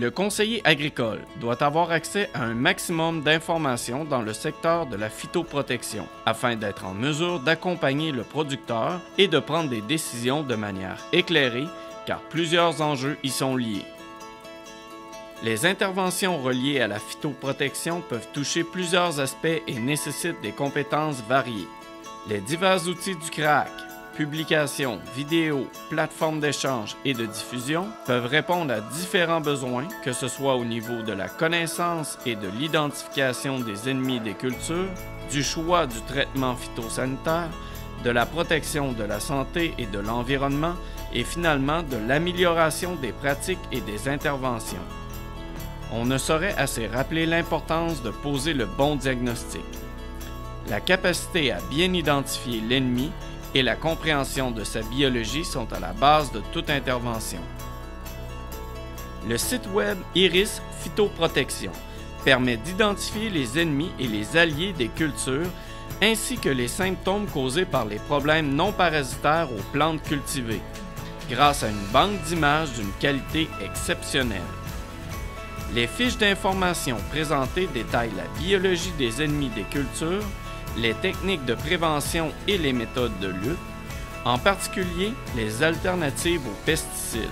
Le conseiller agricole doit avoir accès à un maximum d'informations dans le secteur de la phytoprotection afin d'être en mesure d'accompagner le producteur et de prendre des décisions de manière éclairée car plusieurs enjeux y sont liés. Les interventions reliées à la phytoprotection peuvent toucher plusieurs aspects et nécessitent des compétences variées. Les divers outils du CRAAC, publications, vidéos, plateformes d'échange et de diffusion peuvent répondre à différents besoins, que ce soit au niveau de la connaissance et de l'identification des ennemis des cultures, du choix du traitement phytosanitaire, de la protection de la santé et de l'environnement et finalement de l'amélioration des pratiques et des interventions. On ne saurait assez rappeler l'importance de poser le bon diagnostic. La capacité à bien identifier l'ennemi et la compréhension de sa biologie sont à la base de toute intervention. Le site web Iris Phytoprotection permet d'identifier les ennemis et les alliés des cultures ainsi que les symptômes causés par les problèmes non parasitaires aux plantes cultivées, grâce à une banque d'images d'une qualité exceptionnelle. Les fiches d'information présentées détaillent la biologie des ennemis des cultures, les techniques de prévention et les méthodes de lutte, en particulier les alternatives aux pesticides.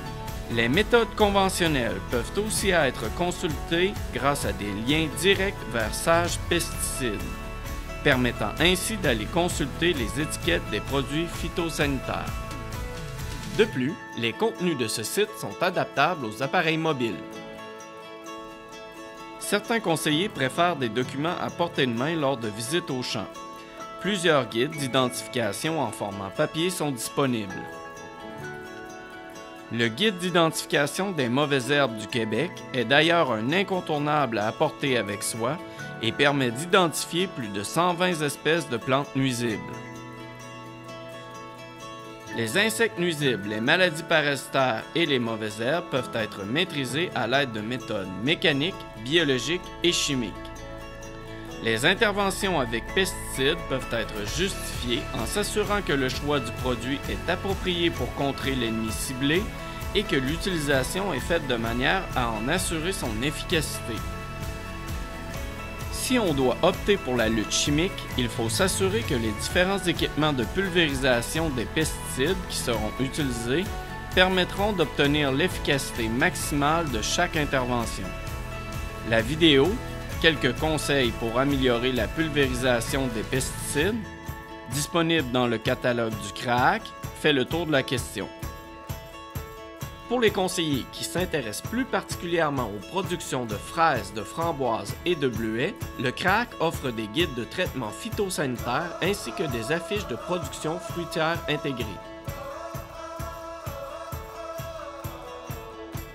Les méthodes conventionnelles peuvent aussi être consultées grâce à des liens directs vers Sage Pesticides, permettant ainsi d'aller consulter les étiquettes des produits phytosanitaires. De plus, les contenus de ce site sont adaptables aux appareils mobiles. Certains conseillers préfèrent des documents à portée de main lors de visites au champ. Plusieurs guides d'identification en format papier sont disponibles. Le guide d'identification des mauvaises herbes du Québec est d'ailleurs un incontournable à apporter avec soi et permet d'identifier plus de 120 espèces de plantes nuisibles. Les insectes nuisibles, les maladies parasitaires et les mauvaises herbes peuvent être maîtrisés à l'aide de méthodes mécaniques, biologiques et chimiques. Les interventions avec pesticides peuvent être justifiées en s'assurant que le choix du produit est approprié pour contrer l'ennemi ciblé et que l'utilisation est faite de manière à en assurer son efficacité. Si on doit opter pour la lutte chimique, il faut s'assurer que les différents équipements de pulvérisation des pesticides qui seront utilisés permettront d'obtenir l'efficacité maximale de chaque intervention. La vidéo, quelques conseils pour améliorer la pulvérisation des pesticides, disponible dans le catalogue du CRAAC, fait le tour de la question. Pour les conseillers qui s'intéressent plus particulièrement aux productions de fraises, de framboises et de bleuets, le CRAAC offre des guides de traitement phytosanitaire ainsi que des affiches de production fruitière intégrées.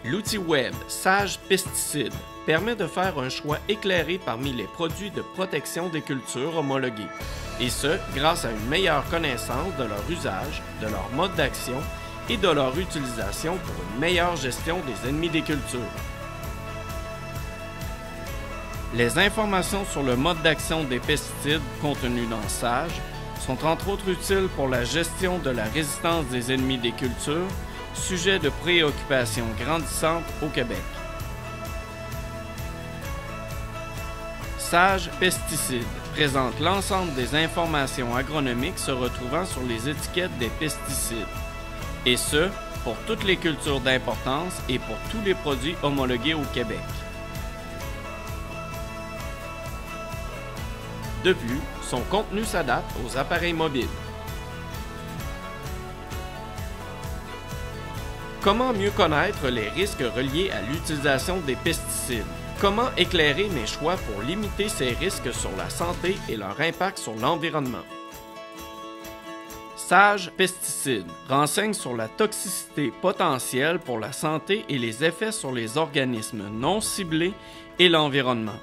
L'outil web Sage Pesticides permet de faire un choix éclairé parmi les produits de protection des cultures homologués, et ce, grâce à une meilleure connaissance de leur usage, de leur mode d'action et de leur utilisation pour une meilleure gestion des ennemis des cultures. Les informations sur le mode d'action des pesticides contenues dans Sage sont entre autres utiles pour la gestion de la résistance des ennemis des cultures, sujet de préoccupation grandissante au Québec. Sage Pesticides présente l'ensemble des informations agronomiques se retrouvant sur les étiquettes des pesticides, et ce, pour toutes les cultures d'importance et pour tous les produits homologués au Québec. De plus, son contenu s'adapte aux appareils mobiles. Comment mieux connaître les risques reliés à l'utilisation des pesticides? Comment éclairer mes choix pour limiter ces risques sur la santé et leur impact sur l'environnement? Sage Pesticides renseigne sur la toxicité potentielle pour la santé et les effets sur les organismes non ciblés et l'environnement.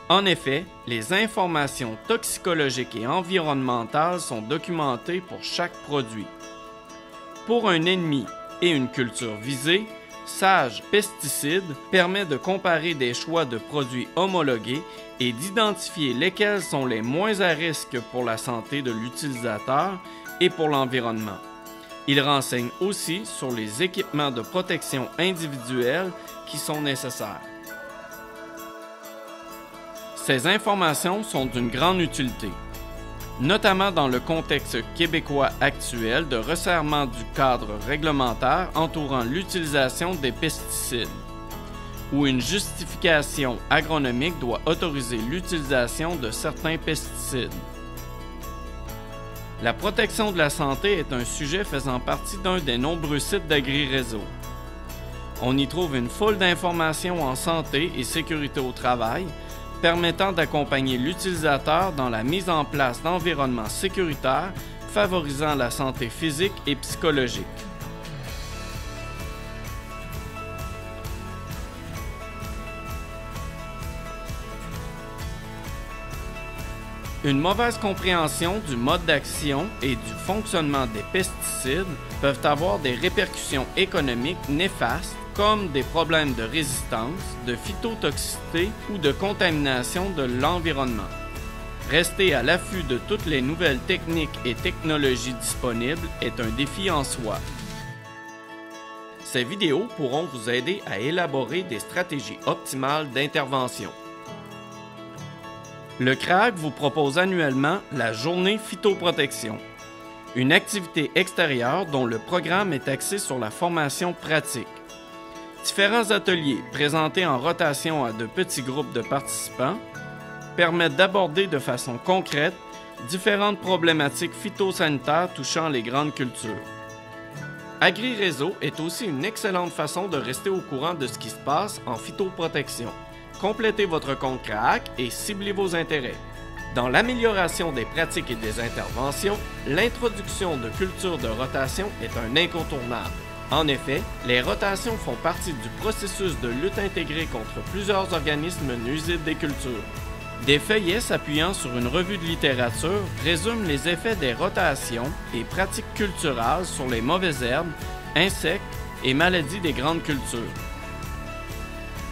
En effet, les informations toxicologiques et environnementales sont documentées pour chaque produit. Pour un ennemi et une culture visée, Sage Pesticides permet de comparer des choix de produits homologués et d'identifier lesquels sont les moins à risque pour la santé de l'utilisateur et pour l'environnement. Il renseigne aussi sur les équipements de protection individuelle qui sont nécessaires. Ces informations sont d'une grande utilité, notamment dans le contexte québécois actuel de resserrement du cadre réglementaire entourant l'utilisation des pesticides, où une justification agronomique doit autoriser l'utilisation de certains pesticides. La protection de la santé est un sujet faisant partie d'un des nombreux sites d'AgriRéseau. On y trouve une foule d'informations en santé et sécurité au travail, permettant d'accompagner l'utilisateur dans la mise en place d'environnements sécuritaires favorisant la santé physique et psychologique. Une mauvaise compréhension du mode d'action et du fonctionnement des pesticides peuvent avoir des répercussions économiques néfastes comme des problèmes de résistance, de phytotoxicité ou de contamination de l'environnement. Rester à l'affût de toutes les nouvelles techniques et technologies disponibles est un défi en soi. Ces vidéos pourront vous aider à élaborer des stratégies optimales d'intervention. Le CRAAG vous propose annuellement la Journée Phytoprotection, une activité extérieure dont le programme est axé sur la formation pratique. Différents ateliers présentés en rotation à de petits groupes de participants permettent d'aborder de façon concrète différentes problématiques phytosanitaires touchant les grandes cultures. AgriRéseau est aussi une excellente façon de rester au courant de ce qui se passe en phytoprotection. Complétez votre compte CRAAG et ciblez vos intérêts. Dans l'amélioration des pratiques et des interventions, l'introduction de cultures de rotation est un incontournable. En effet, les rotations font partie du processus de lutte intégrée contre plusieurs organismes nuisibles des cultures. Des feuillets s'appuyant sur une revue de littérature résument les effets des rotations et pratiques culturales sur les mauvaises herbes, insectes et maladies des grandes cultures.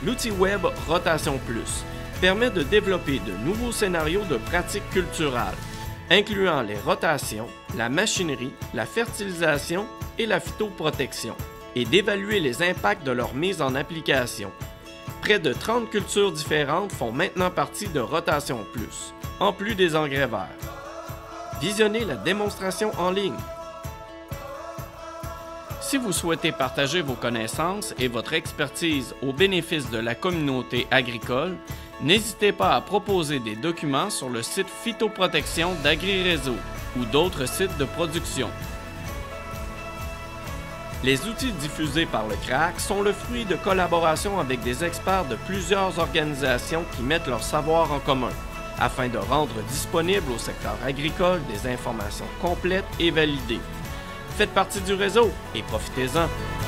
L'outil web Rotation Plus permet de développer de nouveaux scénarios de pratiques culturales, incluant les rotations, la machinerie, la fertilisation et la phytoprotection, et d'évaluer les impacts de leur mise en application. Près de 30 cultures différentes font maintenant partie de Rotation Plus, en plus des engrais verts. Visionnez la démonstration en ligne. Si vous souhaitez partager vos connaissances et votre expertise au bénéfice de la communauté agricole, n'hésitez pas à proposer des documents sur le site Phytoprotection d'AgriRéseau ou d'autres sites de production. Les outils diffusés par le CRAAG sont le fruit de collaborations avec des experts de plusieurs organisations qui mettent leur savoir en commun, afin de rendre disponibles au secteur agricole des informations complètes et validées. Faites partie du réseau et profitez-en!